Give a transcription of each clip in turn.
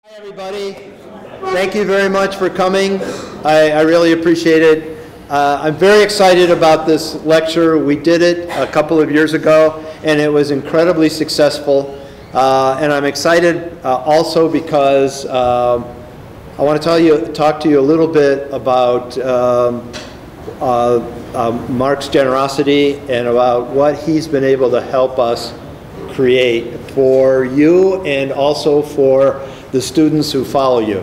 Hi everybody, thank you very much for coming. I really appreciate it. I'm very excited about this lecture. We did it a couple of years ago and it was incredibly successful. And I'm excited also because I want to talk to you a little bit about Mark's generosity and about what he's been able to help us create for you and also for the students who follow you.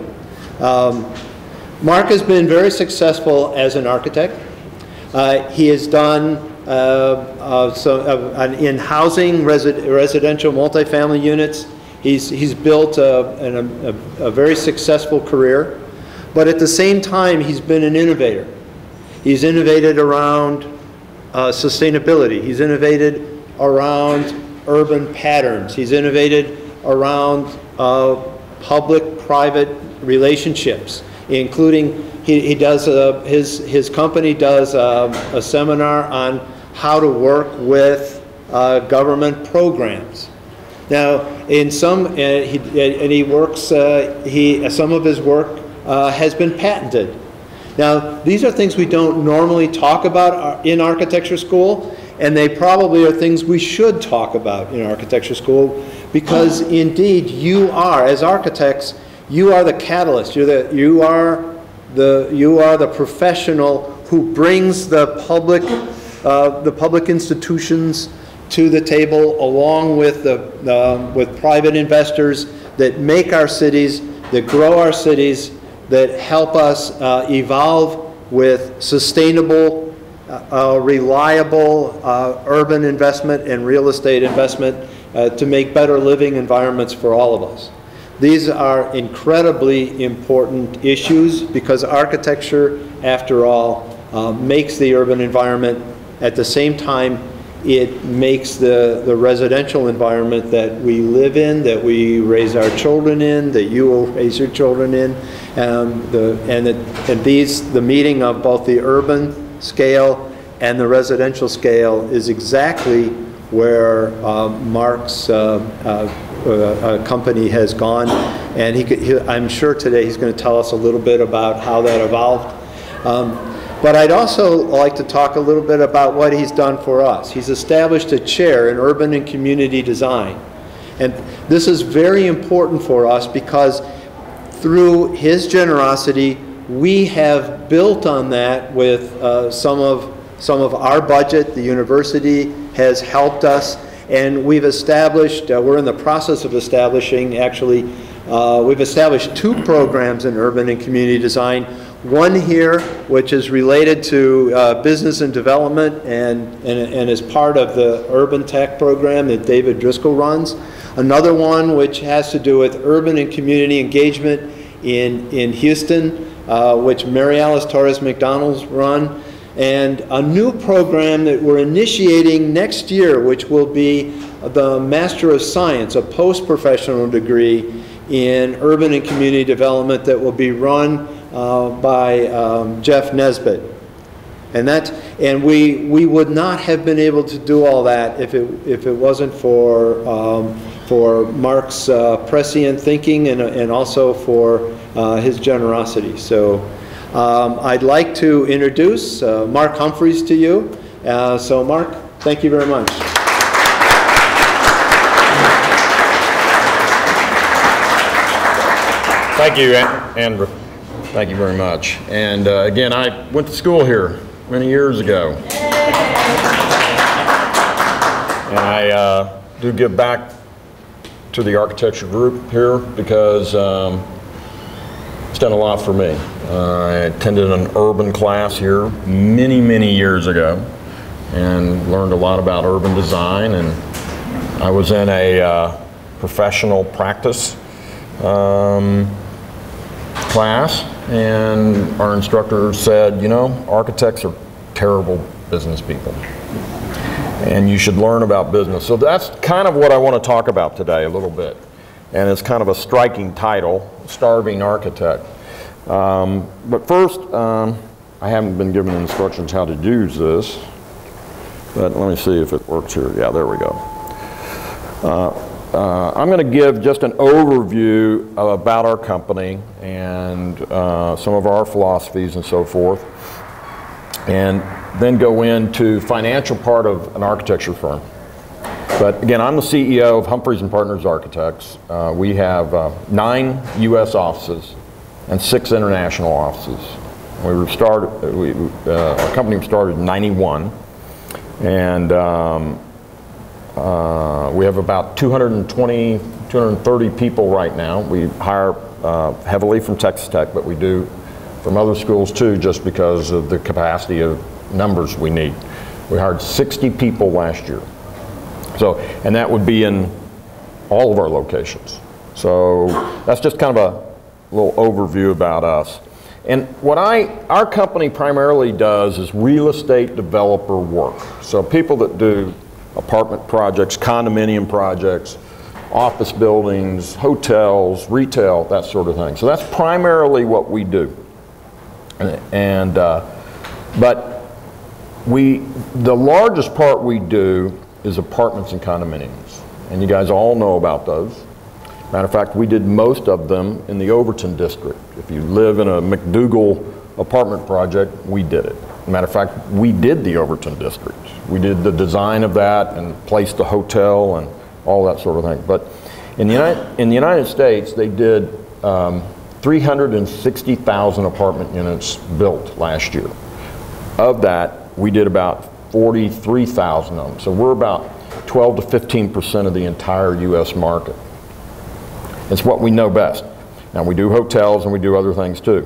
Mark has been very successful as an architect. He has done in housing, residential multifamily units. He's built a very successful career, but at the same time he's been an innovator. He's innovated around sustainability. He's innovated around urban patterns. He's innovated around public-private relationships, including he does his company does a seminar on how to work with government programs. Now, in some he works some of his work has been patented. Now, these are things we don't normally talk about in architecture school, and they probably are things we should talk about in architecture school, because indeed you are, as architects, you are the catalyst. You are the professional who brings the public institutions to the table, along with with private investors that make our cities, that grow our cities, that help us evolve with sustainable, reliable urban investment and real estate investment to make better living environments for all of us. These are incredibly important issues because architecture, after all, makes the urban environment. At the same time, it makes the residential environment that we live in, that we raise our children in, that you will raise your children in, the meeting of both the urban scale and the residential scale is exactly where Mark's company has gone, and I'm sure today he's going to tell us a little bit about how that evolved. But I'd also like to talk a little bit about what he's done for us. He's established a chair in urban and community design. And this is very important for us because through his generosity, we have built on that with some of our budget. The university has helped us, and we've established, we're in the process of establishing, actually, we've established 2 programs in urban and community design. One here, which is related to business and development and is part of the urban tech program that David Driscoll runs. Another one which has to do with urban and community engagement in Houston, which Mary Alice Torres McDonald's run. And a new program that we're initiating next year, which will be the Master of Science, a post-professional degree in urban and community development that will be run by Jeff Nesbitt. And we would not have been able to do all that if it wasn't for Mark's prescient thinking and also for his generosity. So I'd like to introduce Mark Humphreys to you. So Mark, thank you very much. Thank you, Andrew. Thank you very much. And again, I went to school here many years ago. And I do give back to the architecture group here because it's done a lot for me. I attended an urban class here many years ago and learned a lot about urban design, and I was in a professional practice class, and our instructor said, you know, architects are terrible business people and you should learn about business. So that's kind of what I want to talk about today a little bit, and it's kind of a striking title, Starving Architect. But first, I haven't been given instructions how to use this, but let me see if it works here. Yeah, there we go. I'm going to give just an overview about our company and some of our philosophies and so forth, and then go into financial part of an architecture firm. But again, I'm the CEO of Humphreys and Partners Architects. We have 9 U.S. offices and 6 international offices. Our company was started in '91, and we have about 220, 230 people right now. We hire heavily from Texas Tech, but we do from other schools too, just because of the capacity of numbers we need. We hired 60 people last year. So, and that would be in all of our locations. So that's just kind of a little overview about us. And what our company primarily does is real estate developer work. So people that do apartment projects, condominium projects, office buildings, hotels, retail, that sort of thing. So that's primarily what we do. But the largest part we do is apartments and condominiums. And you guys all know about those. Matter of fact, we did most of them in the Overton District. If you live in a McDougal apartment project, we did it. Matter of fact, we did the Overton District. We did the design of that and placed the hotel and all that sort of thing. But in the United States, they did 360,000 apartment units built last year. Of that, we did about 43,000 of them. So we're about 12 to 15% of the entire U.S. market. It's what we know best. Now we do hotels and we do other things too.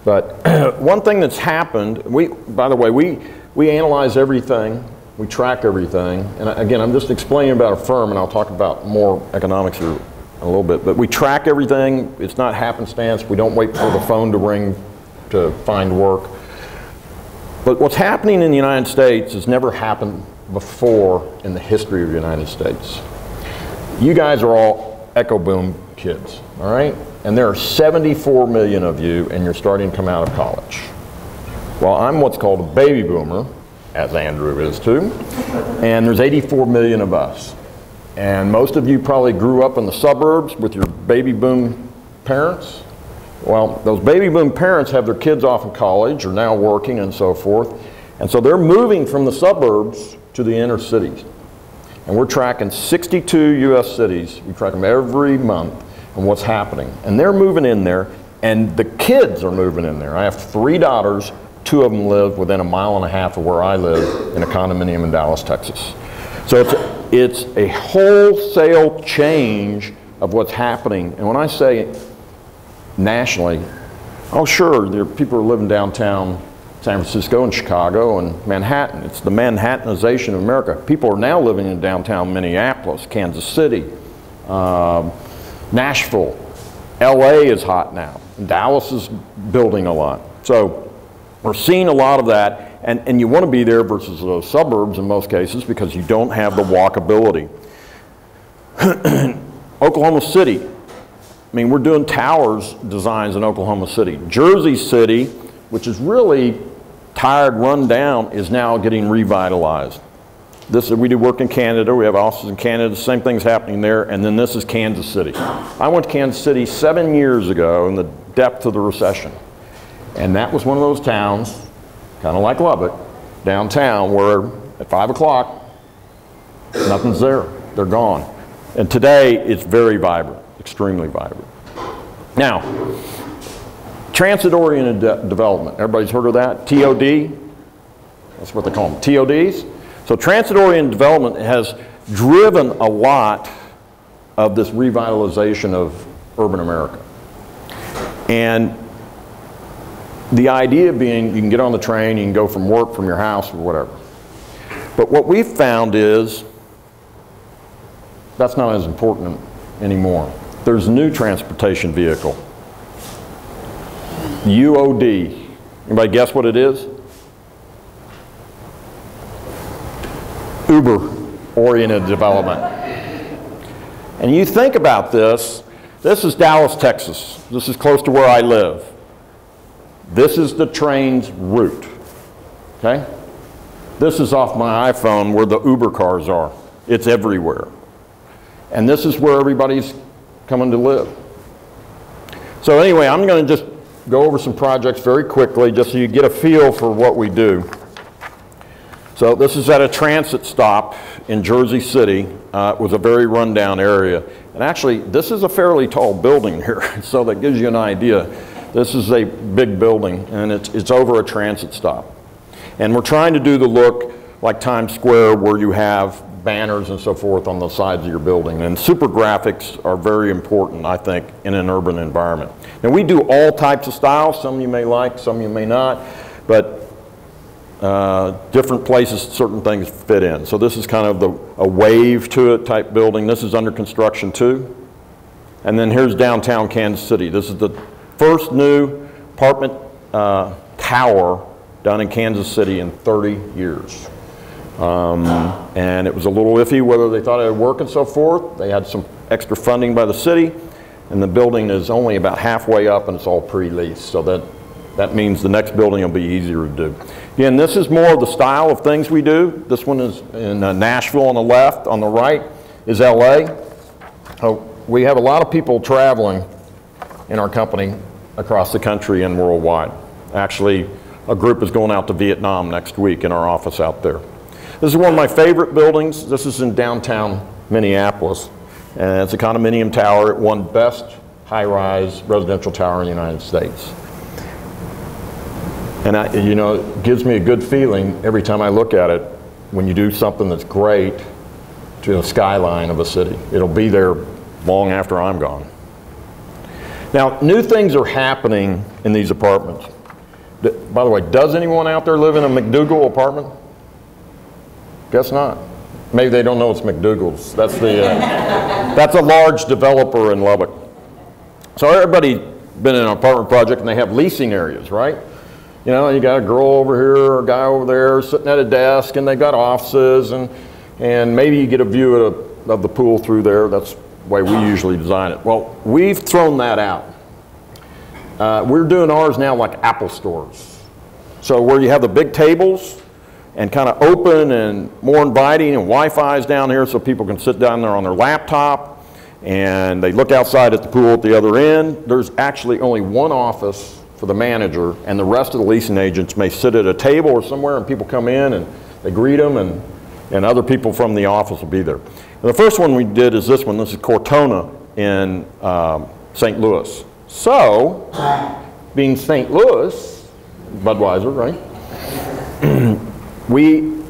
But one thing that's happened, by the way, we analyze everything, we track everything, and again, I'm just explaining about a firm, and I'll talk about more economics here in a little bit, but we track everything. It's not happenstance. We don't wait for the phone to ring to find work. But what's happening in the United States has never happened before in the history of the United States. You guys are all Echo Boom kids, all right? And there are 74 million of you, and you're starting to come out of college. Well, I'm what's called a baby boomer, as Andrew is too, and there's 84 million of us. And most of you probably grew up in the suburbs with your baby boom parents. Well, those baby boom parents have their kids off in college, or now working and so forth, and so they're moving from the suburbs to the inner cities. And we're tracking 62 U.S. cities. We track them every month and what's happening. And they're moving in there, and the kids are moving in there. I have 3 daughters. 2 of them live within a mile and a half of where I live in a condominium in Dallas, Texas. So it's a wholesale change of what's happening. And when I say nationally, oh sure, there are people who are living downtown San Francisco and Chicago and Manhattan. It's the Manhattanization of America. People are now living in downtown Minneapolis, Kansas City, Nashville. LA is hot now. Dallas is building a lot. So we're seeing a lot of that, and you want to be there versus those suburbs in most cases because you don't have the walkability. Oklahoma City. I mean, we're doing towers designs in Oklahoma City. Jersey City, which is really tired, run down, is now getting revitalized. We do work in Canada. We have offices in Canada. Same thing's happening there. And then this is Kansas City. I went to Kansas City 7 years ago in the depth of the recession. And that was one of those towns, kind of like Lubbock, downtown, where at 5 o'clock, nothing's there. They're gone. And today, it's very vibrant, extremely vibrant. Now, transit-oriented development. Everybody's heard of that? TOD? That's what they call them, TODs. So transit-oriented development has driven a lot of this revitalization of urban America. And the idea being you can get on the train, you can go from work, from your house, or whatever. But what we've found is that's not as important anymore. There's a new transportation vehicle, UOD. Anybody guess what it is? UberOriented Development. And you think about this, this is Dallas, Texas. This is close to where I live. This is the train's route, okay? This is off my iPhone where the Uber cars are. It's everywhere. And this is where everybody's coming to live. So anyway, I'm going to just go over some projects very quickly just so you get a feel for what we do. So this is at a transit stop in Jersey City. It was a very rundown area. And actually, this is a fairly tall building here, so that gives you an idea. This is a big building, and it's over a transit stop. And we're trying to do the look like Times Square, where you have banners and so forth on the sides of your building. And super graphics are very important, I think, in an urban environment. Now, we do all types of styles. Some you may like, some you may not. But different places, certain things fit in. So this is kind of a wave to it type building. This is under construction too. And then here's downtown Kansas City. This is the first new apartment tower done in Kansas City in 30 years. And it was a little iffy whether they thought it would work and so forth. They had some extra funding by the city, and the building is only about halfway up and it's all pre-leased. So that means the next building will be easier to do. Again, this is more of the style of things we do. This one is in Nashville on the left. On the right is LA. We have a lot of people traveling in our company across the country and worldwide. Actually, a group is going out to Vietnam next week in our office out there. This is one of my favorite buildings. This is in downtown Minneapolis. And it's a condominium tower. It won Best High-Rise Residential Tower in the United States. And you know, it gives me a good feeling every time I look at it when you do something that's great to the skyline of a city. It'll be there long after I'm gone. Now, new things are happening in these apartments. By the way, does anyone out there live in a McDougal apartment? Guess not. Maybe they don't know it's McDougal's. That's that's a large developer in Lubbock. So everybody's been in an apartment project and they have leasing areas, right? You know, you got a girl over here or a guy over there sitting at a desk, and they got offices, and maybe you get a view of the pool through there. That's the way we usually design it. Well, we've thrown that out. We're doing ours now like Apple stores. So where you have the big tables and kind of open and more inviting, and Wi-Fi is down here so people can sit down there on their laptop, and they look outside at the pool at the other end. There's actually only one office for the manager, and the rest of the leasing agents may sit at a table or somewhere, and people come in and they greet them, and other people from the office will be there. And the first one we did is this one. This is Cortona in St. Louis. So, being St. Louis, Budweiser, right?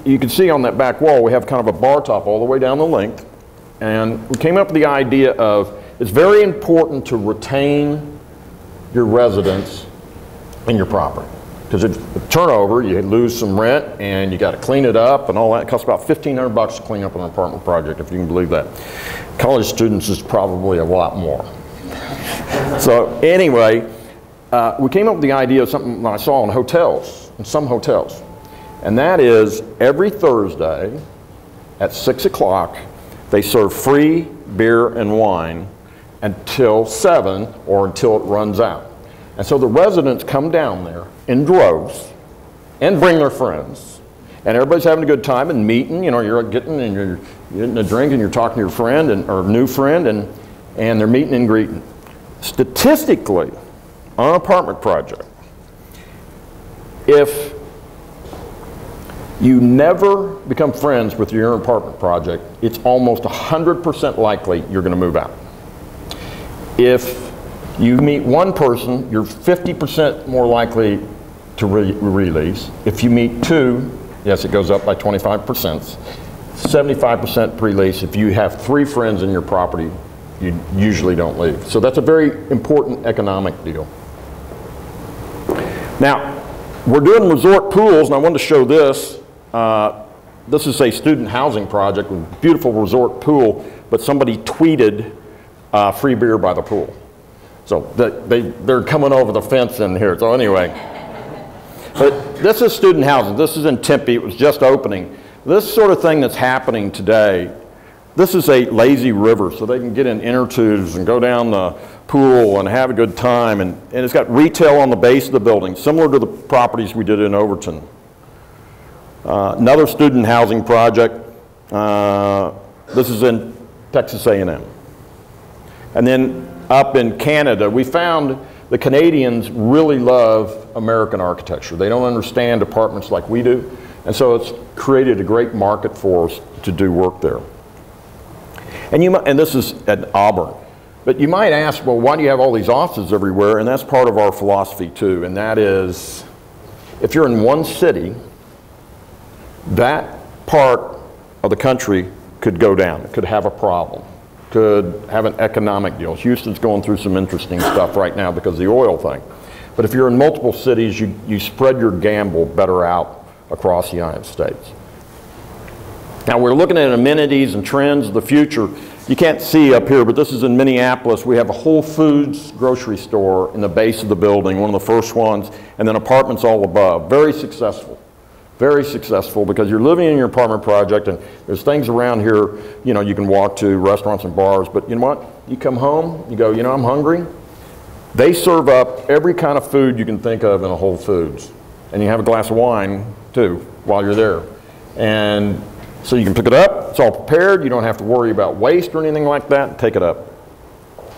You can see on that back wall we have kind of a bar top all the way down the length, and we came up with the idea of it's very important to retain your residents in your property, because if turnover, you lose some rent and you got to clean it up and all that. It costs about $1,500 to clean up an apartment project, if you can believe that. College students is probably a lot more. So anyway, we came up with the idea of something I saw in hotels, in some hotels, and that is every Thursday at 6 o'clock they serve free beer and wine until 7 or until it runs out. And so the residents come down there in droves and bring their friends. And everybody's having a good time and meeting. You know, you're getting a drink and you're talking to your friend or new friend, and they're meeting and greeting. Statistically, on an apartment project, if you never become friends with your apartment project, it's almost 100% likely you're going to move out. If you meet one person, you're 50% more likely to release. If you meet two, yes, it goes up by 25%. 75% pre-lease. If you have 3 friends in your property, you usually don't leave. So that's a very important economic deal. Now, we're doing resort pools, and I wanted to show this. This is a student housing project with a beautiful resort pool, but somebody tweeted free beer by the pool. So they're coming over the fence in here. So anyway, but this is student housing. This is in Tempe. It was just opening. This sort of thing that's happening today, this is a lazy river, so they can get in inner tubes and go down the pool and have a good time. And it's got retail on the base of the building, similar to the properties we did in Overton. Another student housing project. This is in Texas A&M. And then up in Canada, we found the Canadians really love American architecture. They don't understand apartments like we do. And so it's created a great market for us to do work there. And this is at Auburn. But you might ask, well, why do you have all these offices everywhere? And that's part of our philosophy too. And that is, if you're in one city, that part of the country could go down. It could have a problem. Could have an economic deal. Houston's going through some interesting stuff right now because of the oil thing. But if you're in multiple cities, you spread your gamble better out across the United States. Now we're looking at amenities and trends of the future. You can't see up here, but this is in Minneapolis. We have a Whole Foods grocery store in the base of the building, one of the first ones, and then apartments all above. Very successful. Very successful because you're living in your apartment project and there's things around here, you know, you can walk to, restaurants and bars, but you know what? You come home, you go, you know, I'm hungry. They serve up every kind of food you can think of in a Whole Foods. And you have a glass of wine too while you're there. And so you can pick it up, it's all prepared, you don't have to worry about waste or anything like that, take it up.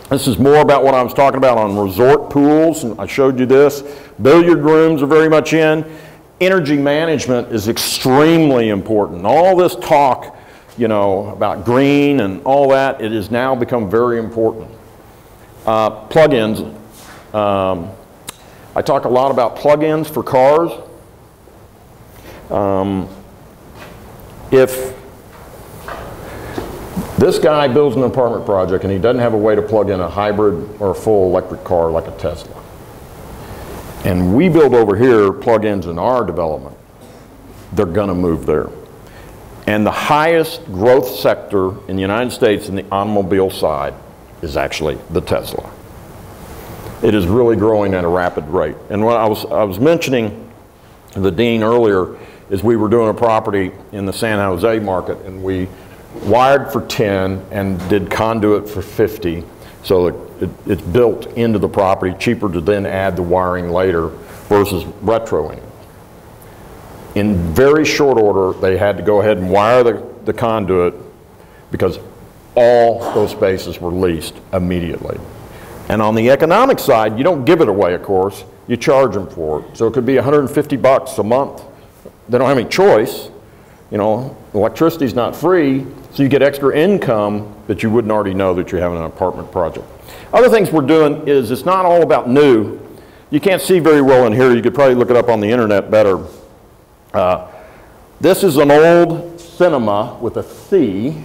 This is more about what I was talking about on resort pools, and I showed you this. Billiard rooms are very much in. Energy management is extremely important. All this talk, you know, about green and all that, it has now become very important. Plug-ins. I talk a lot about plug-ins for cars. If this guy builds an apartment project and he doesn't have a way to plug in a hybrid or a full electric car like a Tesla, and we build over here plug-ins in our development, they're going to move there. And the highest growth sector in the United States in the automobile side is actually the Tesla. It is really growing at a rapid rate. And what I was mentioning to the dean earlier is we were doing a property in the San Jose market and we wired for 10 and did conduit for 50. So it's built into the property, cheaper to then add the wiring later versus retroing. In very short order, they had to go ahead and wire the conduit because all those spaces were leased immediately. And on the economic side, you don't give it away, of course, you charge them for it. So it could be $150 a month. They don't have any choice. You know, electricity's not free, so you get extra income that you wouldn't already know that you're having an apartment project. Other things we're doing is it's not all about new. You can't see very well in here. You could probably look it up on the internet better. This is an old cinema with a C,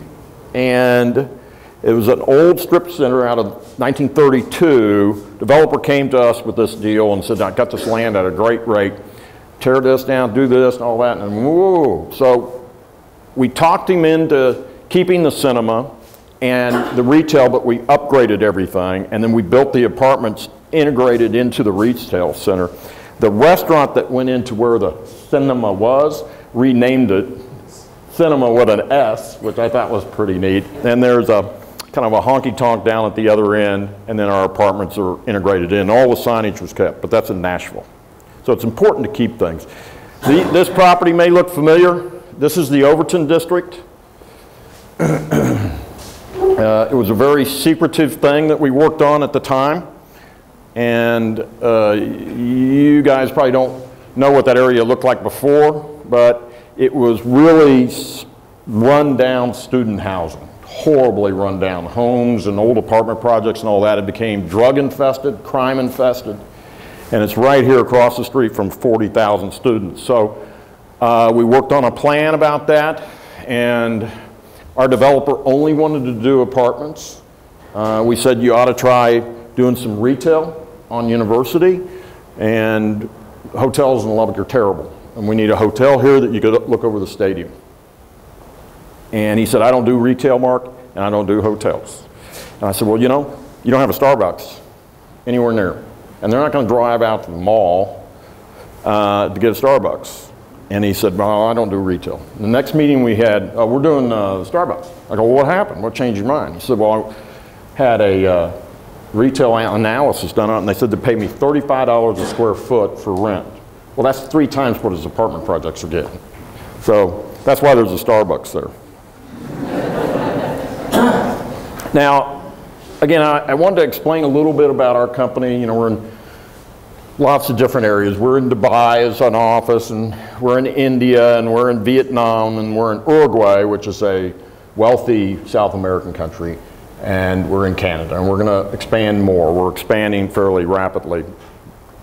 and it was an old strip center out of 1932. Developer came to us with this deal and said, I got this land at a great rate. Tear this down, do this and all that, and whoa. So we talked him into keeping the cinema and the retail, but we upgraded everything, and then we built the apartments integrated into the retail center. The restaurant that went into where the cinema was, renamed it Cinema with an S, which I thought was pretty neat. And there's a kind of a honky-tonk down at the other end, and then our apartments are integrated in. All the signage was kept, but that's in Nashville. So it's important to keep things. This property may look familiar. This is the Overton District. It was a very secretive thing that we worked on at the time. And you guys probably don't know what that area looked like before, but it was really run-down student housing. Horribly run-down homes and old apartment projects and all that. It became drug-infested, crime-infested. And it's right here across the street from 40,000 students. So we worked on a plan about that, and our developer only wanted to do apartments. We said you ought to try doing some retail on University, and hotels in Lubbock are terrible. And we need a hotel here that you could look over the stadium. And he said, I don't do retail, Mark, and I don't do hotels. And I said, well, you know, you don't have a Starbucks anywhere near. And they're not going to drive out to the mall to get a Starbucks. And he said, well, I don't do retail. The next meeting we had, we're doing Starbucks. I go, well, what happened? What changed your mind? He said, well, I had a retail analysis done on it, and they said they paid me $35 a square foot for rent. Well, that's 3 times what his apartment projects are getting. So that's why there's a Starbucks there. Now, again, I wanted to explain a little bit about our company. You know, we're in lots of different areas. We're in Dubai as an office, and we're in India, and we're in Vietnam, and we're in Uruguay, which is a wealthy South American country, and we're in Canada, and we're going to expand more. We're expanding fairly rapidly.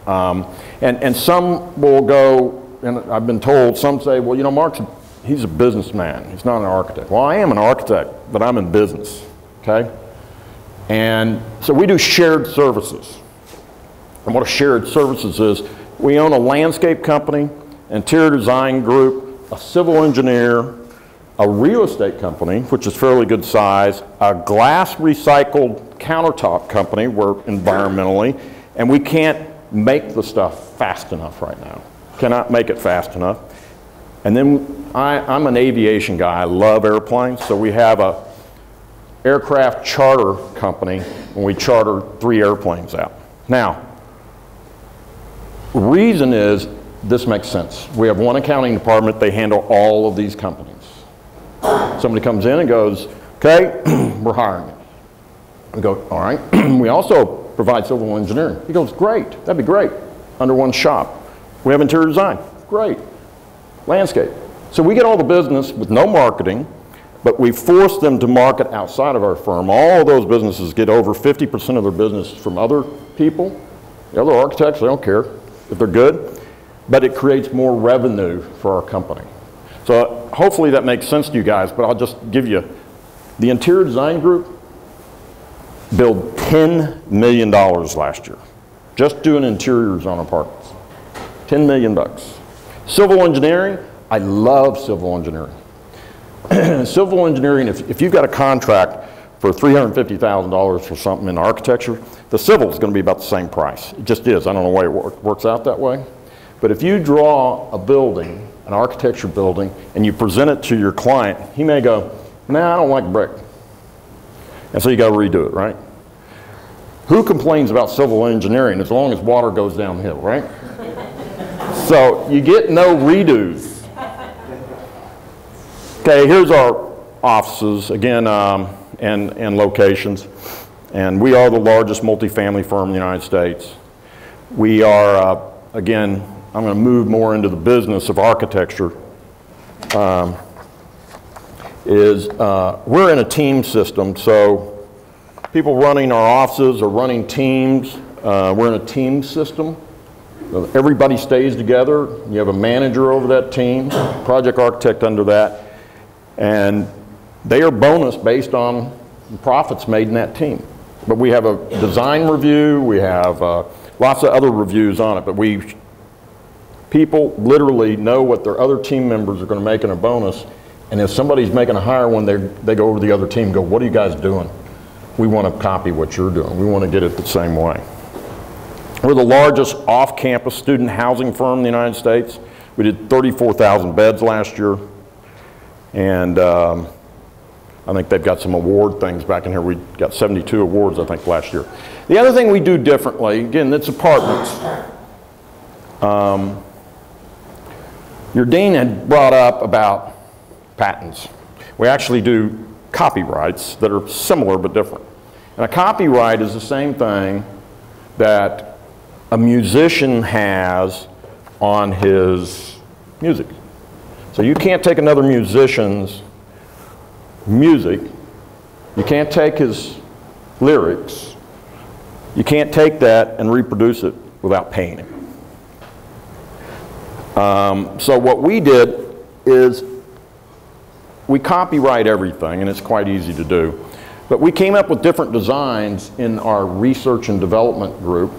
And some will go, and I've been told, some say, well, you know, Mark's, he's a businessman. He's not an architect. Well, I am an architect, but I'm in business, okay? And so we do shared services. And what a shared services is, we own a landscape company, interior design group, a civil engineer, a real estate company, which is fairly good size, a glass recycled countertop company, we're environmentally, and we can't make the stuff fast enough right now. Cannot make it fast enough. And then I'm an aviation guy. I love airplanes, so we have a aircraft charter company, and we charter 3 airplanes out. Now, the reason is this makes sense. We have one accounting department. They handle all of these companies. Somebody comes in and goes, okay, we're hiring you. We go, all right. We also provide civil engineering. He goes, great, that'd be great. Under one shop. We have interior design. Great. Landscape. So we get all the business with no marketing, but we force them to market outside of our firm. All of those businesses get over 50% of their business from other people. The other architects, they don't care if they're good, but it creates more revenue for our company. So hopefully that makes sense to you guys, but I'll just give you, the interior design group billed $10 million last year, just doing interiors on apartments. $10 million. Civil engineering, I love civil engineering. Civil engineering, if you've got a contract for $350,000 for something in architecture, the civil is going to be about the same price. It just is. I don't know why it works out that way. But if you draw a building, an architecture building, and you present it to your client, he may go, nah, I don't like brick. And so you got to redo it, right? Who complains about civil engineering as long as water goes downhill, right? So you get no redos. Okay, here's our offices, again, and locations. And we are the largest multifamily firm in the United States. We are, again, I'm going to move more into the business of architecture. We're in a team system, so people running our offices are running teams. We're in a team system. Everybody stays together. You have a manager over that team, project architect under that, and they are bonus based on the profits made in that team. But we have a design review, we have lots of other reviews on it, but people literally know what their other team members are going to make in a bonus, and if somebody's making a higher one, they go over to the other team and go, what are you guys doing? We want to copy what you're doing. We want to get it the same way. We're the largest off-campus student housing firm in the United States. We did 34,000 beds last year, and I think they've got some award things back in here. We got 72 awards, I think, last year. The other thing we do differently, again, it's apartments. Your dean had brought up about patents. We actually do copyrights that are similar but different. And a copyright is the same thing that a musician has on his music. So you can't take another musician's music, you can't take his lyrics, you can't take that and reproduce it without paying him. So what we did is we copyright everything, and it's quite easy to do. But we came up with different designs in our research and development group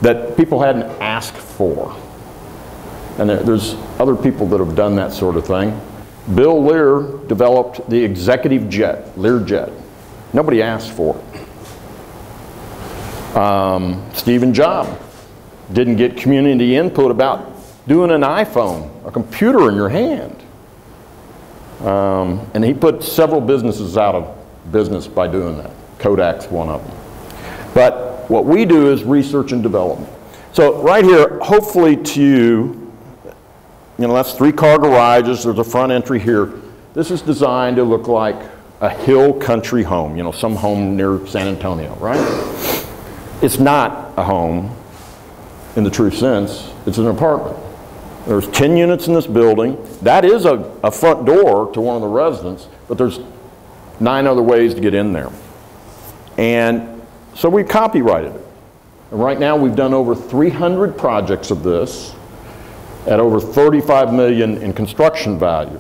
that people hadn't asked for. And there's other people that have done that sort of thing. Bill Lear developed the executive jet, Learjet. Nobody asked for it. Stephen Jobs didn't get community input about doing an iPhone, a computer in your hand. And he put several businesses out of business by doing that. Kodak's one of them. But what we do is research and development. So right here, hopefully to you, that's 3-car garages. There's a front entry here. This is designed to look like a hill country home, you know, some home near San Antonio, right? It's not a home in the true sense, it's an apartment. There's 10 units in this building. That is a front door to one of the residents, but there's 9 other ways to get in there. And so we copyrighted it. And right now we've done over 300 projects of this at over $35 million in construction value.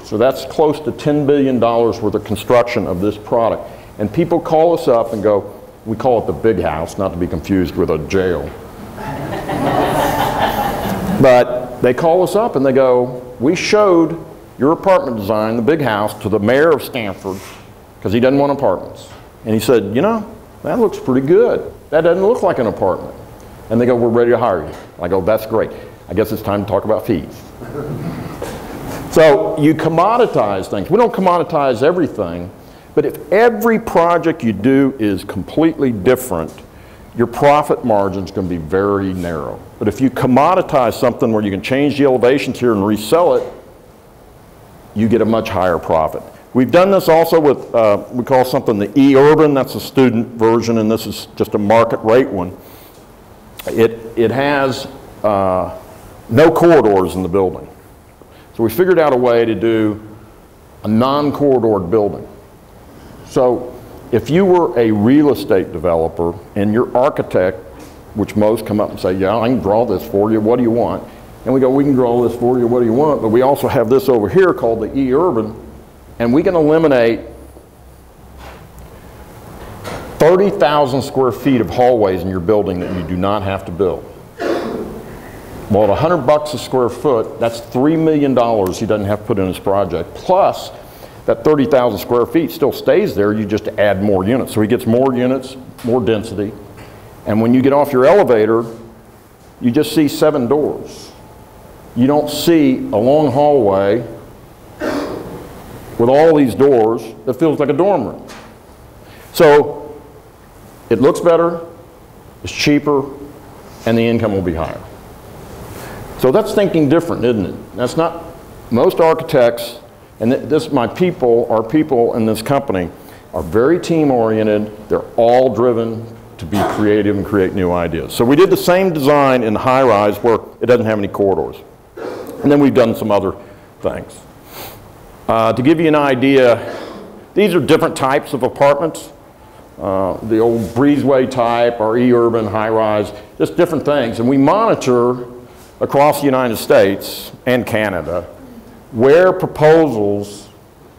So that's close to $10 billion worth of construction of this product. And people call us up and go, we call it the big house, not to be confused with a jail. But they call us up and they go, we showed your apartment design, the big house, to the mayor of Stanford, because he doesn't want apartments. And he said, you know, that looks pretty good. That doesn't look like an apartment. And they go, we're ready to hire you. I go, that's great. I guess it's time to talk about fees. So you commoditize things. We don't commoditize everything, but if every project you do is completely different, your profit margin is going to be very narrow. But if you commoditize something where you can change the elevations here and resell it, you get a much higher profit. We've done this also with, we call something the e-urban, that's a student version, and this is just a market rate one. It has no corridors in the building. So we figured out a way to do a non-corridored building. So if you were a real estate developer and your architect, which most come up and say, yeah, I can draw this for you, what do you want? And we go, we can draw this for you, what do you want? But we also have this over here called the e-urban, and we can eliminate 30,000 square feet of hallways in your building that you do not have to build. Well, at $100 a square foot, that's $3 million he doesn't have to put in his project. Plus, that 30,000 square feet still stays there, you just add more units. So he gets more units, more density. And when you get off your elevator, you just see 7 doors. You don't see a long hallway with all these doors that feels like a dorm room. So it looks better, it's cheaper, and the income will be higher. So that's thinking different, isn't it? That's not, most architects, and this, my people, our people in this company, are very team-oriented. They're all driven to be creative and create new ideas. So we did the same design in high-rise where it doesn't have any corridors. And then we've done some other things. To give you an idea, these are different types of apartments. The old breezeway type, or e-urban, high-rise, just different things. And we monitor across the United States and Canada where proposals,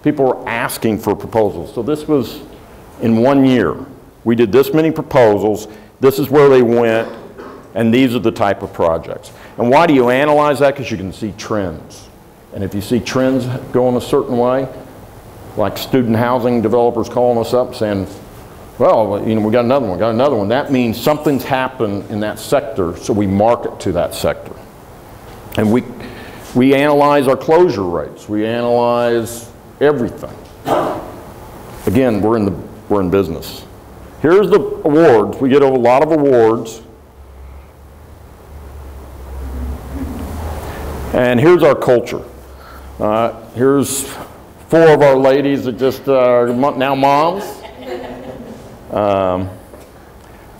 people were asking for proposals. So this was in 1 year. We did this many proposals, this is where they went, and these are the type of projects. And why do you analyze that? Because you can see trends. And if you see trends going a certain way, like student housing developers calling us up saying, well, you know, we got another one, that means something's happened in that sector, so we market to that sector. And we analyze our closure rates. We analyze everything. Again, we're in business. Here's the awards. We get a lot of awards. And here's our culture. Here's 4 of our ladies that just are now moms. I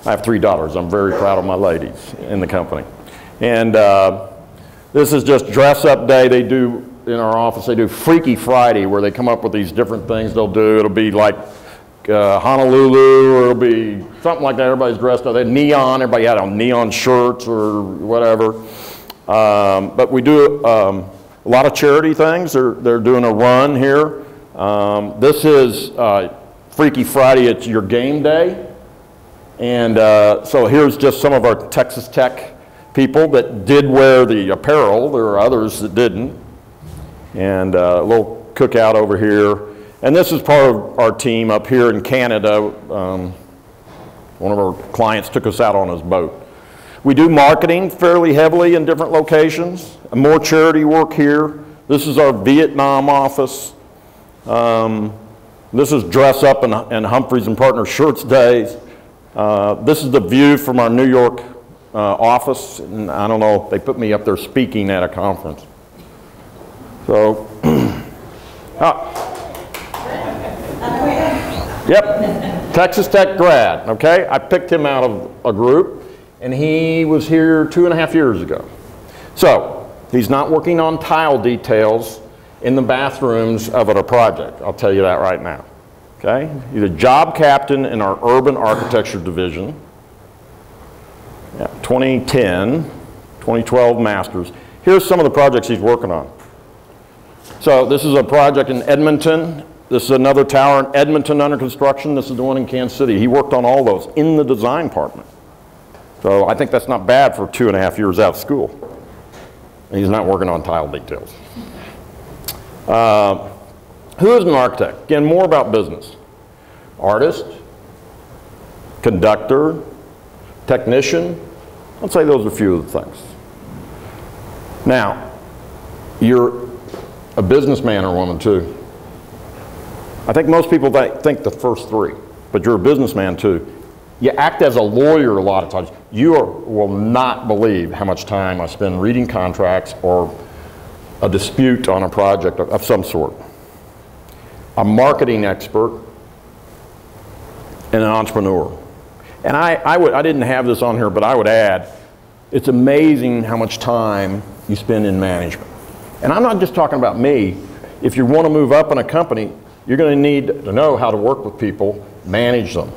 have 3 daughters. I'm very proud of my ladies in the company. And this is just dress up day. They do, in our office, they do Freaky Friday where they come up with these different things they'll do. It'll be like Honolulu, or it'll be something like that. Everybody's dressed up. They had neon. Everybody had on neon shirts or whatever. But we do a lot of charity things. They're doing a run here. This is Freaky Friday. It's your game day. And so here's just some of our Texas Tech people that did wear the apparel. There are others that didn't. And a little cookout over here. And this is part of our team up here in Canada. One of our clients took us out on his boat. We do marketing fairly heavily in different locations. More charity work here. This is our Vietnam office. This is Dress Up and Humphreys and Partner Shirts Days. This is the view from our New York office. And I don't know, they put me up there speaking at a conference. So, Yep, Texas Tech grad, okay? I picked him out of a group, and he was here 2.5 years ago. So, he's not working on tile details in the bathrooms of a project, I'll tell you that right now, okay? He's a job captain in our urban architecture division. Yeah, 2010, 2012 masters. Here's some of the projects he's working on. So this is a project in Edmonton. This is another tower in Edmonton under construction. This is the one in Kansas City. He worked on all those in the design department. So I think that's not bad for 2.5 years out of school. And he's not working on tile details. Who is an architect? Again, more about business. Artist, conductor, technician. I'd say those are a few of the things. Now, you're a businessman or woman too. I think most people think the first three, but you're a businessman too. You act as a lawyer a lot of times. You will not believe how much time I spend reading contracts or a dispute on a project of some sort. A marketing expert and an entrepreneur. And I didn't have this on here, but I would add, it's amazing how much time you spend in management. And I'm not just talking about me. If you want to move up in a company, you're going to need to know how to work with people, manage them.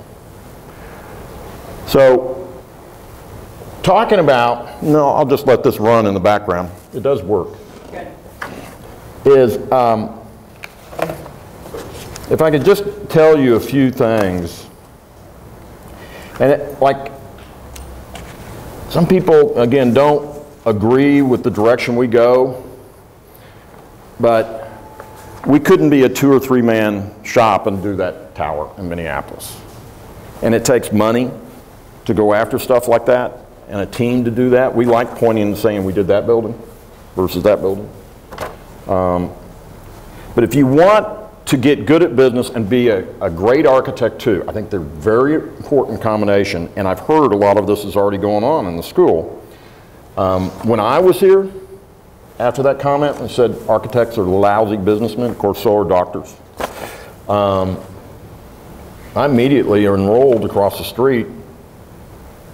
So, talking about, no, I'll just let this run in the background. It does work. Is, if I could just tell you a few things. And like, some people, again, don't agree with the direction we go, but we couldn't be a 2 or 3 man shop and do that tower in Minneapolis. And it takes money to go after stuff like that, and a team to do that. We like pointing and saying we did that building versus that building. But if you want to get good at business and be a great architect too, I think they're very important combination, and I've heard a lot of this is already going on in the school. When I was here, after that comment, and said architects are lousy businessmen, of course so are doctors. I immediately enrolled across the street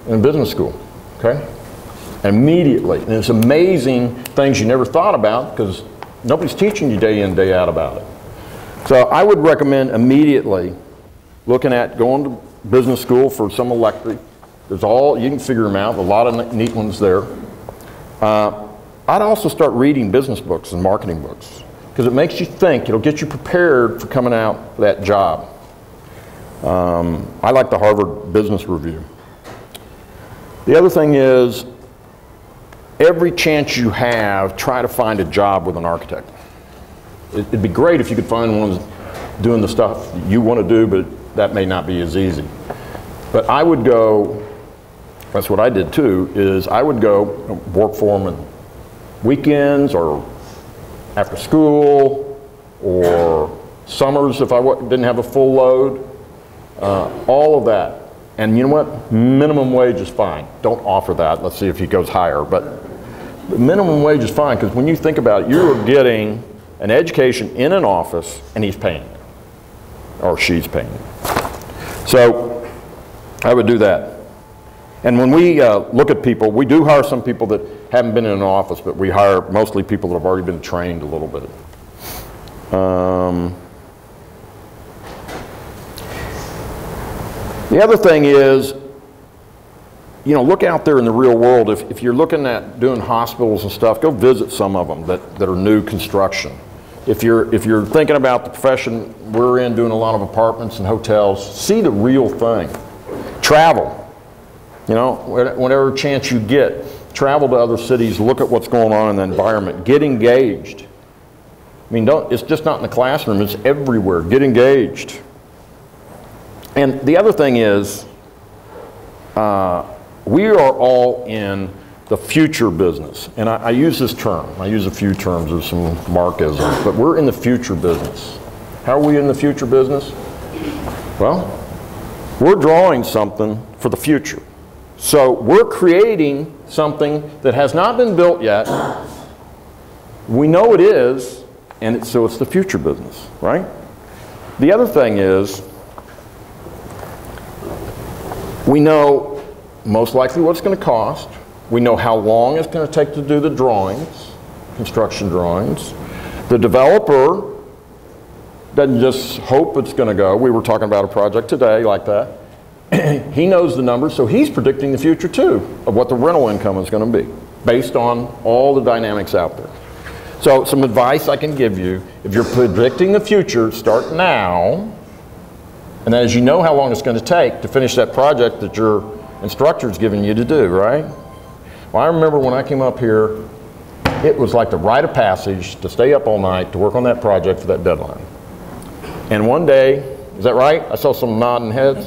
in business school, okay? Immediately, and it's amazing things you never thought about because nobody's teaching you day in, day out about it. So I would recommend immediately looking at going to business school for some electric. There's all, you can figure them out, a lot of neat ones there. I'd also start reading business books and marketing books because it makes you think, it'll get you prepared for coming out for that job. I like the Harvard Business Review. The other thing is, every chance you have, try to find a job with an architect. It'd be great if you could find one doing the stuff you want to do, but that may not be as easy. But I would go, that's what I did too, is I would go work for them on weekends or after school or summers if I didn't have a full load, all of that. And you know what? Minimum wage is fine. Don't offer that. Let's see if he goes higher. But the minimum wage is fine because when you think about it, you're getting an education in an office and he's paying it. Or she's paying it. So I would do that. And when we look at people, we do hire some people that haven't been in an office, but we hire mostly people that have already been trained a little bit. The other thing is, you know, look out there in the real world. If you're looking at doing hospitals and stuff, go visit some of them that are new construction. If you're thinking about the profession we're in, doing a lot of apartments and hotels, see the real thing. Travel. You know, whatever chance you get, travel to other cities, look at what's going on in the environment, get engaged. I mean, it's just not in the classroom, it's everywhere. Get engaged. And the other thing is, we are all in the future business. And I use this term. I use a few terms of some Marxism, but we're in the future business. How are we in the future business? Well, we're drawing something for the future. So we're creating something that has not been built yet. We know it is, and so it's the future business, right? The other thing is, We know most likely what it's going to cost. We know how long it's going to take to do the drawings, construction drawings. The developer doesn't just hope it's going to go. We were talking about a project today like that. He knows the numbers, so he's predicting the future too of what the rental income is going to be based on all the dynamics out there. So some advice I can give you, if you're predicting the future, start now. And then as you know how long it's going to take to finish that project that your instructor's giving you to do, right? Well, I remember when I came up here, it was like the rite of passage to stay up all night to work on that project for that deadline. And one day, is that right? I saw some nodding heads.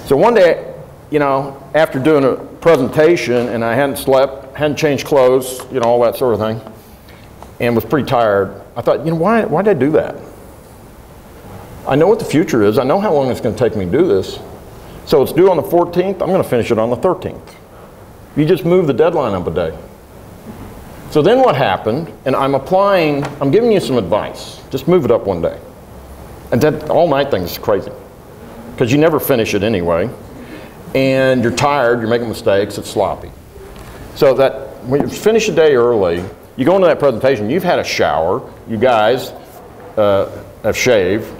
So one day, you know, after doing a presentation and I hadn't slept, hadn't changed clothes, you know, all that sort of thing, and was pretty tired, I thought, you know, why did I do that? I know what the future is. I know how long it's going to take me to do this. So it's due on the 14th. I'm going to finish it on the 13th. You just move the deadline up a day. So then what happened, and I'm giving you some advice. Just move it up one day. And that all-night thing is crazy, because you never finish it anyway. And you're tired, you're making mistakes, it's sloppy. So that when you finish a day early, you go into that presentation, you've had a shower, you guys have shaved.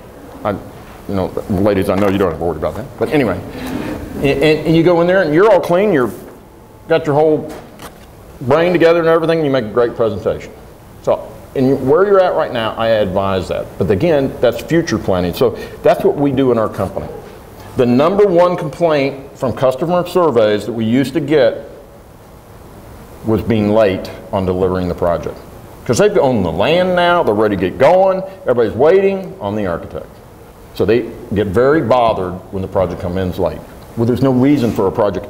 You know, ladies, I know you don't have to worry about that. But anyway, and you go in there and you're all clean, you've got your whole brain together and everything, and you make a great presentation. So, and where you're at right now, I advise that. But again, that's future planning. So that's what we do in our company. The #1 complaint from customer surveys that we used to get was being late on delivering the project. Because they own the land now, they're ready to get going, everybody's waiting on the architect. So they get very bothered when the project comes in late. Well, there's no reason for a project,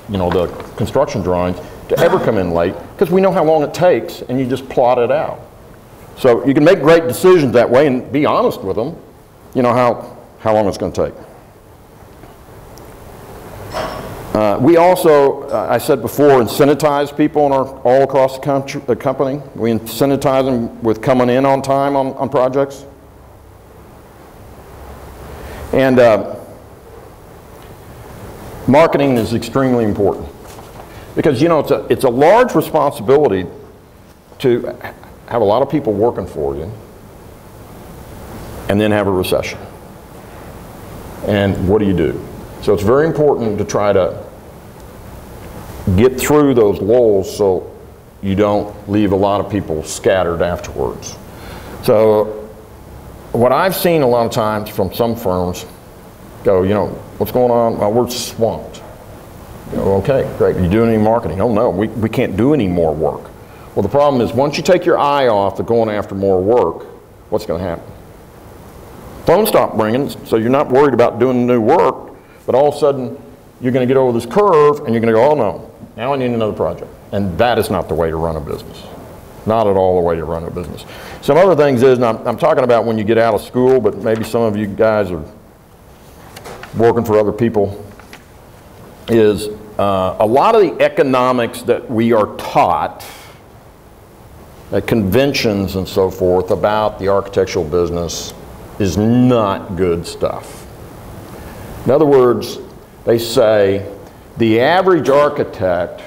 you know, the construction drawings, to ever come in late, because we know how long it takes and you just plot it out. So you can make great decisions that way and be honest with them, you know, how long it's going to take. We also, I said before, incentivize people all across the company. We incentivize them with coming in on time on projects. And marketing is extremely important, because, you know, it's a large responsibility to have a lot of people working for you and then have a recession. And what do you do? So it's very important to try to get through those lulls so you don't leave a lot of people scattered afterwards. So what I've seen a lot of times from some firms go, you know, what's going on? Well, we're swamped. You know, okay, great. Are you doing any marketing? Oh no, we can't do any more work. Well, the problem is once you take your eye off of going after more work, what's going to happen? Phones stop ringing, so you're not worried about doing new work, but all of a sudden you're going to get over this curve and you're going to go, oh no, now I need another project. And that is not the way to run a business. Not at all the way to run a business. Some other things is, and I'm talking about when you get out of school, but maybe some of you guys are working for other people, is a lot of the economics that we are taught at conventions and so forth about the architectural business is not good stuff. In other words, they say the average architect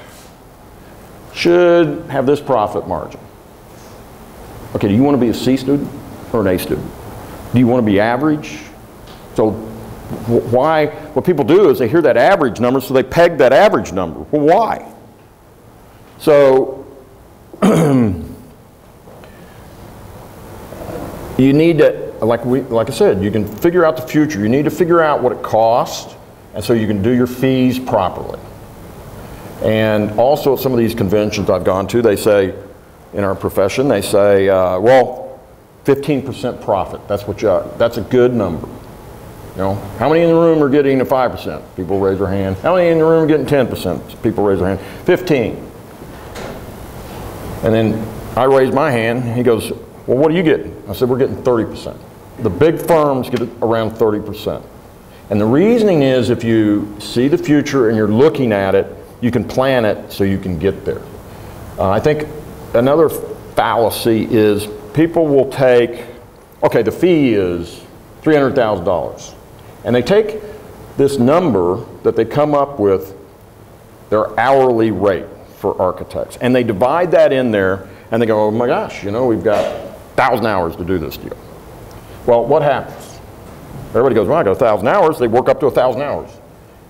should have this profit margin. Okay, do you want to be a C student or an A student? Do you want to be average? So what people do is they hear that average number, so they peg that average number. Well, why? So you need to, like I said, you can figure out the future. You need to figure out what it costs, and so you can do your fees properly. And also at some of these conventions I've gone to, they say, in our profession, they say, well, 15% profit. That's a good number. You know, how many in the room are getting a 5%? People raise their hand. How many in the room are getting 10%? People raise their hand. 15. And then I raise my hand. He goes, well, what are you getting? I said, we're getting 30%. The big firms get around 30%. And the reasoning is if you see the future and you're looking at it, you can plan it so you can get there. I think another fallacy is people will take, okay, the fee is $300,000. And they take this number that they come up with their hourly rate for architects. And they divide that in there, and they go, oh my gosh, you know, we've got 1,000 hours to do this deal. Well, what happens? Everybody goes, well, I got 1,000 hours. They work up to 1,000 hours.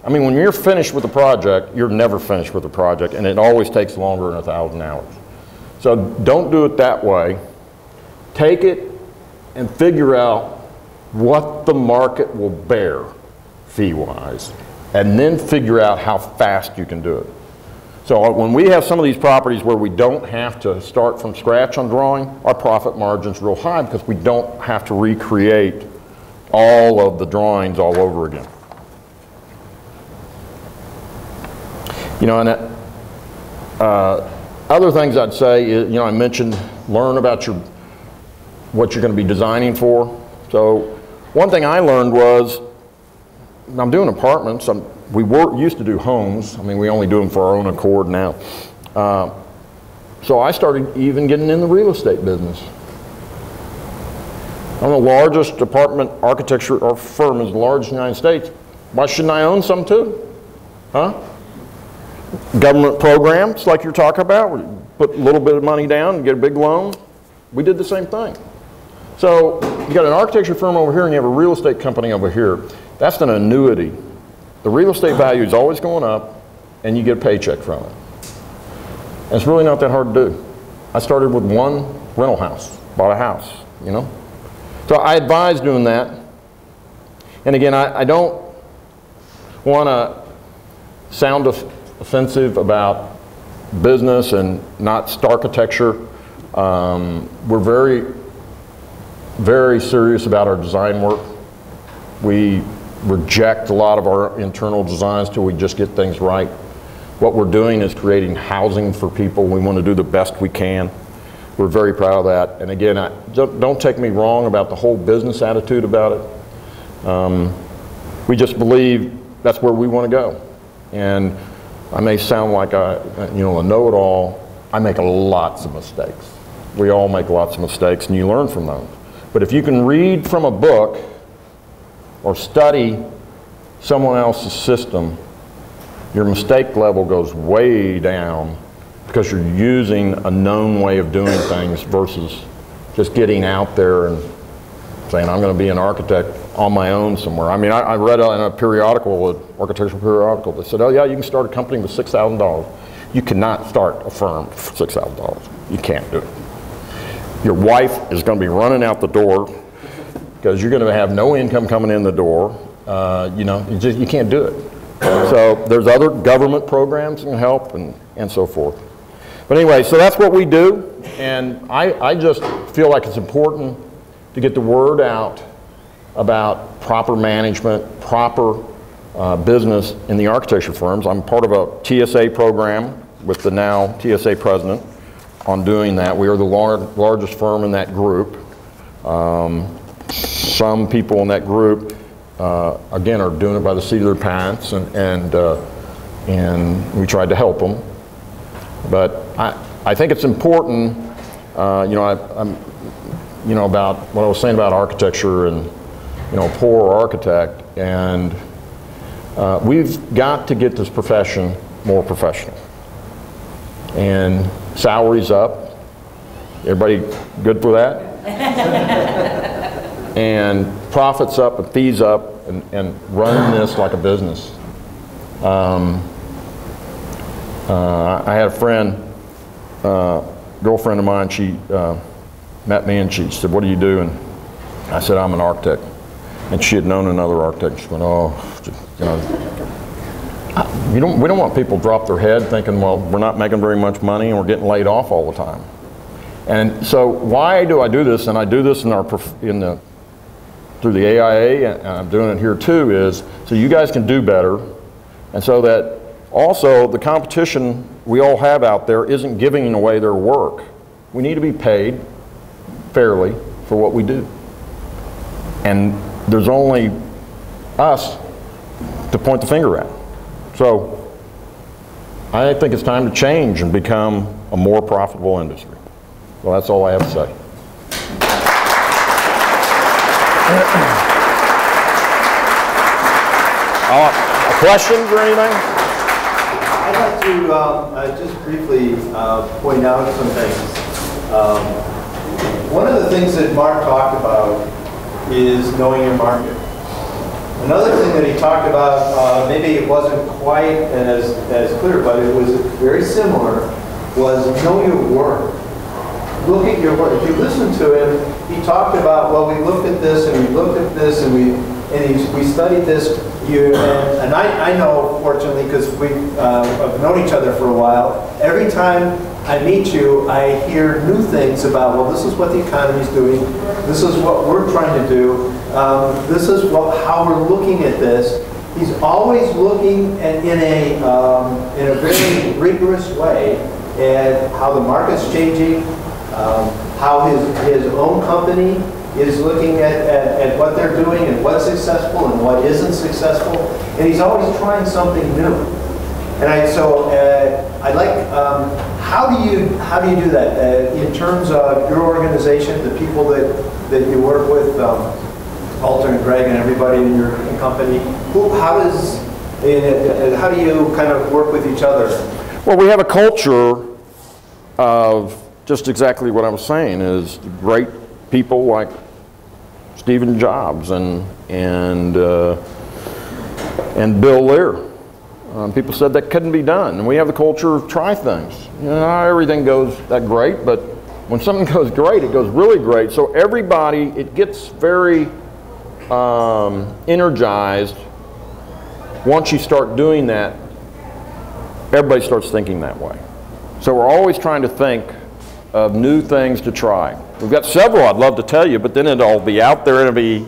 I mean, when you're finished with the project, you're never finished with the project, and it always takes longer than 1,000 hours. So don't do it that way. Take it and figure out what the market will bear fee-wise, and then figure out how fast you can do it. So when we have some of these properties where we don't have to start from scratch on drawing, our profit margin's real high because we don't have to recreate all of the drawings all over again. You know, and other things I'd say is, you know, I mentioned learn about what you're going to be designing for. So one thing I learned was, I'm doing apartments. We used to do homes. I mean, we only do them for our own accord now. So I started even getting in the real estate business. I'm the largest apartment architecture firm is the largest in the United States. Why shouldn't I own some too? Huh? Government programs like you're talking about, where you put a little bit of money down and get a big loan. We did the same thing. So you got an architecture firm over here and you have a real estate company over here. That's an annuity. The real estate value is always going up and you get a paycheck from it. And it's really not that hard to do. I started with one rental house, bought a house, you know. So I advise doing that. And again, I don't want to sound offensive about business and not architecture. We're very, very serious about our design work. We reject a lot of our internal designs till we just get things right. What we're doing is creating housing for people. We want to do the best we can. We're very proud of that. And again, don't take me wrong about the whole business attitude about it. We just believe that's where we want to go. And I may sound like a know-it-all. I make lots of mistakes. We all make lots of mistakes, and you learn from those. But if you can read from a book or study someone else's system, your mistake level goes way down because you're using a known way of doing things versus just getting out there and saying, I'm going to be an architect on my own somewhere. I mean, I read in a periodical, an architectural periodical, that said, oh yeah, you can start a company with $6,000. You cannot start a firm for $6,000. You can't do it. Your wife is going to be running out the door because you're going to have no income coming in the door. You know, you can't do it. So there's other government programs that can help and so forth. But anyway, so that's what we do. And I just feel like it's important to get the word out about proper management, proper business in the architecture firms. I'm part of a TSA program with the now TSA president on doing that. We are the largest firm in that group. Some people in that group, again, are doing it by the seat of their pants, and we tried to help them. But I think it's important, you know, about what I was saying about architecture and, you know, poor architect, and we've got to get this profession more professional. And salaries up. Everybody good for that? And profits up and fees up, and run this like a business. I had a friend, girlfriend of mine, she met me and she said, what do you do? And I said, I'm an architect. And she had known another architect. She went, oh, you know, we don't want people to drop their head thinking, well, we're not making very much money and we're getting laid off all the time. And so why do I do this? And I do this through the AIA, and I'm doing it here too, is so you guys can do better, and so that also the competition we all have out there isn't giving away their work. We need to be paid fairly for what we do. And there's only us to point the finger at. So I think it's time to change and become a more profitable industry. Well, that's all I have to say. Questions or anything? I'd like to just briefly point out some things. One of the things that Mark talked about is knowing your market. Another thing that he talked about, maybe it wasn't quite as clear, but it was very similar, was know your work. Look at your work. If you listen to him, he talked about, well, we looked at this and we looked at this and we studied this. And I know, fortunately, because I've known each other for a while, every time I meet you, I hear new things about, well, this is what the economy's doing, this is what we're trying to do, this is how we're looking at this. He's always looking in a very rigorous way at how the market's changing, how his own company is looking at what they're doing and what's successful and what isn't successful, and he's always trying something new. And I'd like, how do you do that in terms of your organization, the people that you work with, Walter and Greg and everybody in your company? How do you kind of work with each other? Well, we have a culture of just exactly what I was saying, is great people like Stephen Jobs and Bill Lear. People said that couldn't be done, and we have the culture of try things. You know, not everything goes that great, but when something goes great, it goes really great. So everybody, it gets very energized. Once you start doing that, everybody starts thinking that way. So we're always trying to think of new things to try. We've got several I'd love to tell you, but then it'll be out there and it'll be,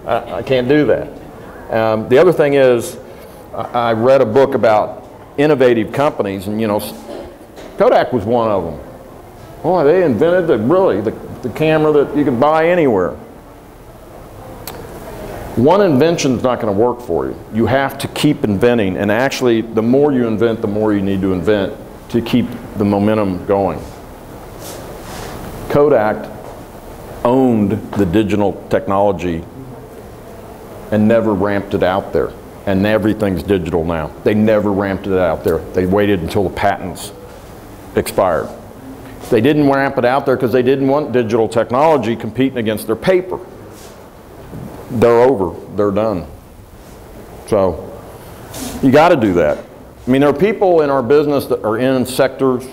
I can't do that. The other thing is, I read a book about innovative companies, and you know, Kodak was one of them. Boy, they invented the camera that you could buy anywhere. One invention is not going to work for you. You have to keep inventing, and actually the more you invent, the more you need to invent to keep the momentum going. Kodak owned the digital technology and never ramped it out there. And everything's digital now. They never ramped it out there. They waited until the patents expired. They didn't ramp it out there because they didn't want digital technology competing against their paper. They're over. They're done. So you got to do that. I mean, there are people in our business that are in sectors,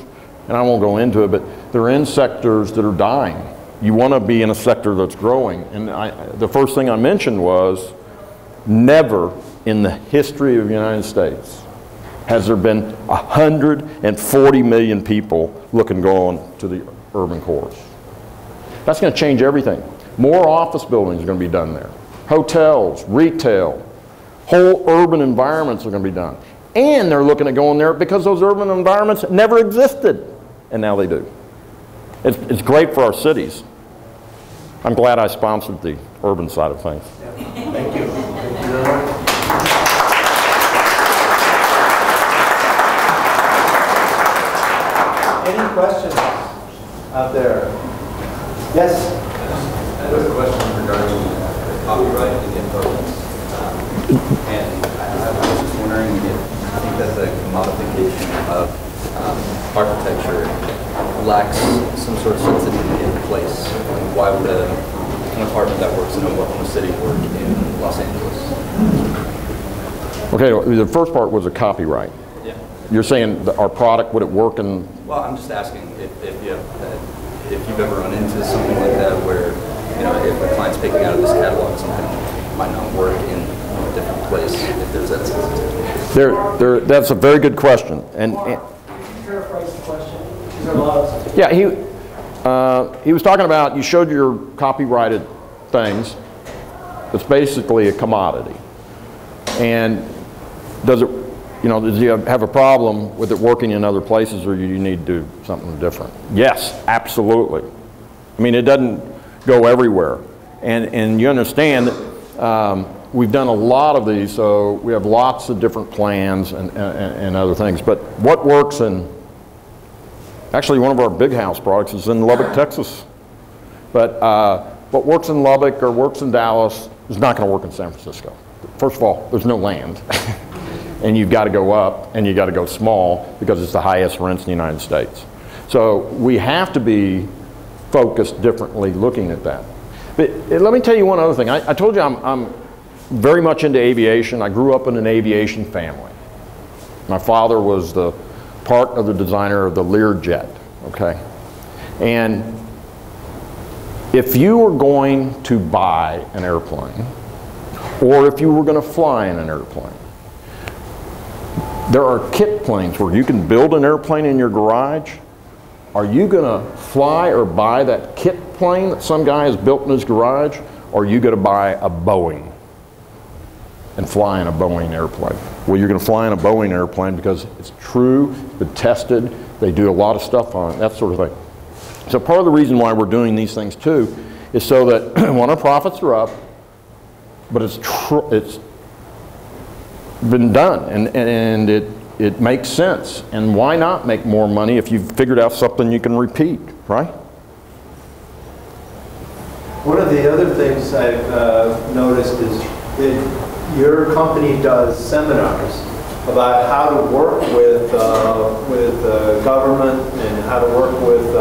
and I won't go into it, but they're in sectors that are dying. You want to be in a sector that's growing. And the first thing I mentioned was, never in the history of the United States has there been 140 million people looking to go on to the urban cores. That's going to change everything. More office buildings are going to be done there. Hotels, retail, whole urban environments are going to be done. And they're looking at going there because those urban environments never existed, and now they do. It's great for our cities. I'm glad I sponsored the urban side of things. Thank you. Thank you very much. Any questions out there? Yes? I have a question regarding copyright in the apartments. And I was just wondering if you think that the commodification of architecture lacks some sort of sensitivity in place. Why would an apartment that works in Oklahoma City work in Los Angeles? Okay, the first part was a copyright. Yeah. You're saying our product, would it work in? Well, I'm just asking if you've ever run into something like that where, you know, if a client's picking out of this catalog, something might not work in a different place, if there's that sensitivity. That's a very good question. And Paraphrase the question. Is there a lot of yeah, he was talking about, you showed your copyrighted things. It's basically a commodity. And does it, you know, does you have a problem with it working in other places, or you need to do something different? Yes, absolutely. I mean, it doesn't go everywhere. And you understand that we've done a lot of these, so we have lots of different plans and other things. But what works in, actually one of our big house products is in Lubbock, Texas. But what works in Lubbock or works in Dallas is not going to work in San Francisco first of all, there's no land. And you've got to go up and you've got to go small because it's the highest rents in the United States. So we have to be focused differently looking at that. But let me tell you one other thing. I told you I'm very much into aviation. I grew up in an aviation family. My father was the part of the designer of the Learjet, okay? And if you were going to buy an airplane, or if you were going to fly in an airplane, there are kit planes where you can build an airplane in your garage. Are you going to fly or buy that kit plane that some guy has built in his garage, or are you going to buy a Boeing and fly in a Boeing airplane? Well, you're going to fly in a Boeing airplane because it's true, it's been tested, they do a lot of stuff on it, that sort of thing. So part of the reason why we're doing these things too is so that when our profits are up, but it's been done and it makes sense. And why not make more money if you've figured out something you can repeat, right? One of the other things I've noticed is that your company does seminars about how to work with government and how to work with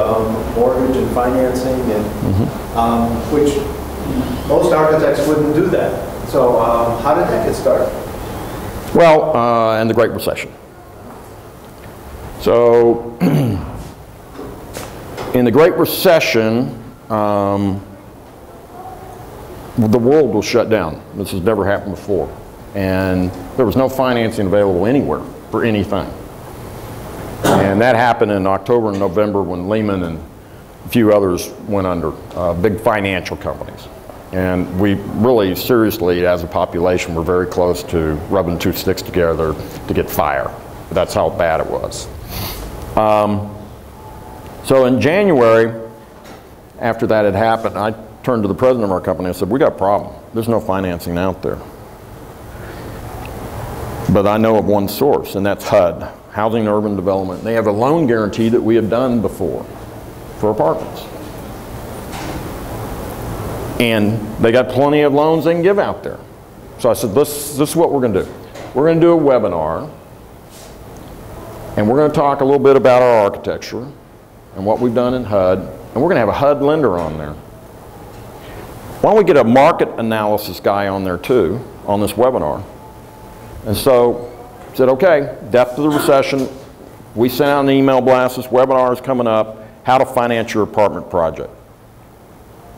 mortgage and financing, and which most architects wouldn't do that. So how did that get started? Well, in the Great Recession. So in the Great Recession, the world was shut down. This has never happened before. And there was no financing available anywhere for anything. And that happened in October and November when Lehman and a few others went under, big financial companies. And we really, seriously, as a population, were very close to rubbing two sticks together to get fire. That's how bad it was. So in January, after that had happened, I turned to the president of our company and said, we got a problem. There's no financing out there. But I know of one source, and that's HUD, Housing and Urban Development. They have a loan guarantee that we have done before for apartments. And they got plenty of loans they can give out there. So I said, this is what we're going to do. We're going to do a webinar, and we're going to talk a little bit about our architecture and what we've done in HUD, and we're going to have a HUD lender on there. Why don't we get a market analysis guy on there too, on this webinar? And so I said, okay, depth of the recession. We sent out an email blast, this webinar is coming up, how to finance your apartment project.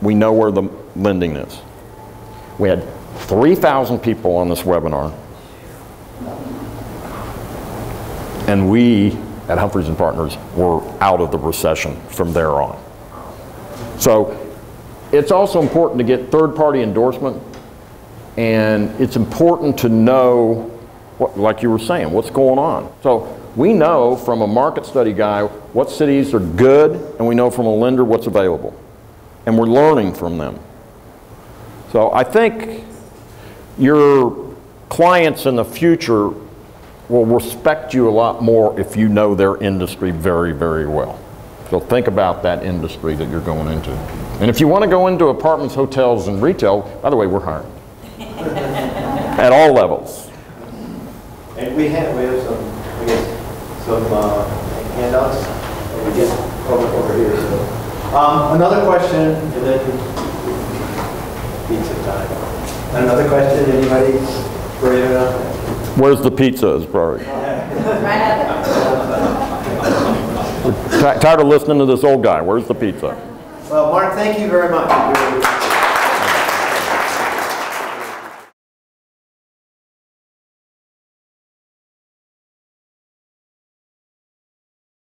We know where the lending is. We had 3,000 people on this webinar. And we, at Humphreys and Partners, were out of the recession from there on. So it's also important to get third-party endorsement, and it's important to know, what, like you were saying, what's going on. So we know from a market study guy what cities are good, and we know from a lender what's available. And we're learning from them. So I think your clients in the future will respect you a lot more if you know their industry very, very well. So think about that industry that you're going into. And if you want to go into apartments, hotels, and retail, by the way, we're hiring. At all levels. And we have some handouts that we get over here. So. Another question, and then pizza time. Another question, anybody brave enough? Where's the pizza is probably. We're tired of listening to this old guy. Where's the pizza? Well, Mark, thank you very much.